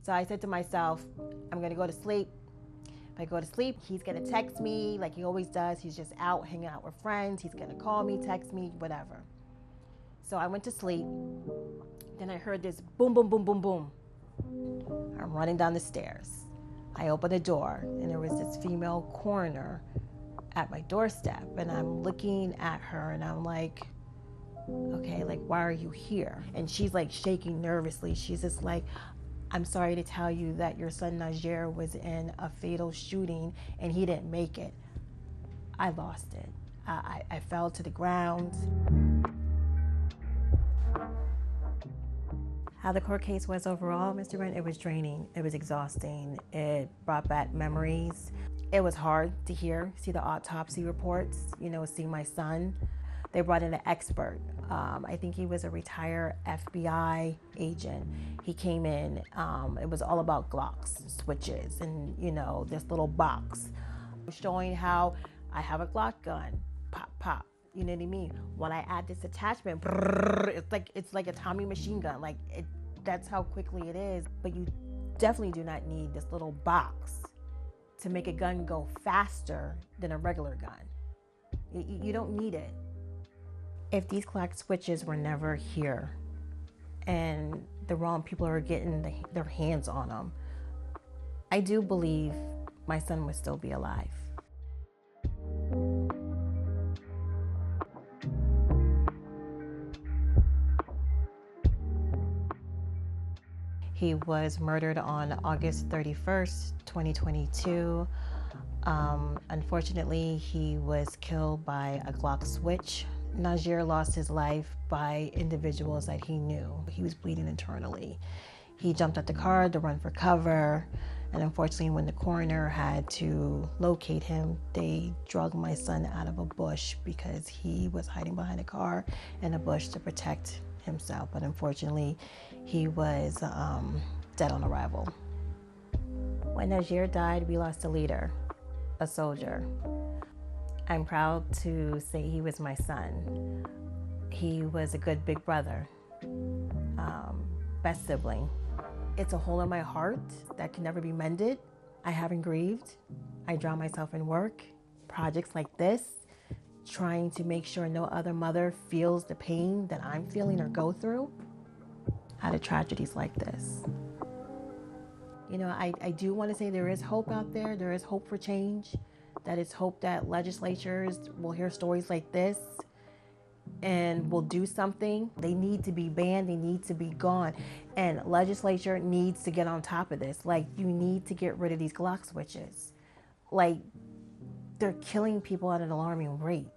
So I said to myself, I'm gonna go to sleep. If I go to sleep, he's gonna text me like he always does. He's just out hanging out with friends. He's gonna call me, text me, whatever. So I went to sleep. Then I heard this boom, boom, boom, boom, boom. I'm running down the stairs. I open the door, and there was this female coroner at my doorstep. And I'm looking at her, and I'm like, okay, like, why are you here? And she's like shaking nervously. She's just like, I'm sorry to tell you that your son Najeer was in a fatal shooting and he didn't make it. I lost it. I fell to the ground. How the court case was overall, Mr. Brent, it was draining. It was exhausting. It brought back memories. It was hard to see the autopsy reports, see my son. They brought in an expert. I think he was a retired FBI agent. He came in, it was all about Glocks, switches, and this little box showing how I have a Glock gun, pop, pop, you know what I mean? When I add this attachment, brrr, it's like a Tommy machine gun, that's how quickly it is. But you definitely do not need this little box to make a gun go faster than a regular gun. You don't need it. If these Glock switches were never here and the wrong people are getting their hands on them, I do believe my son would still be alive. He was murdered on August 31st, 2022. Unfortunately, he was killed by a Glock switch. Najeer lost his life by individuals that he knew. He was bleeding internally. He jumped out the car to run for cover, and unfortunately when the coroner had to locate him, they dragged my son out of a bush because he was hiding behind a car in a bush to protect himself. But unfortunately, he was dead on arrival. When Najeer died, we lost a leader, a soldier. I'm proud to say he was my son. He was a good big brother, best sibling. It's a hole in my heart that can never be mended. I haven't grieved. I drown myself in work, projects like this, trying to make sure no other mother feels the pain that I'm feeling or go through out of tragedies like this. I do want to say there is hope out there. There is hope for change. That is hope that legislatures will hear stories like this and will do something. They need to be banned. They need to be gone. And legislature needs to get on top of this. You need to get rid of these Glock switches. They're killing people at an alarming rate.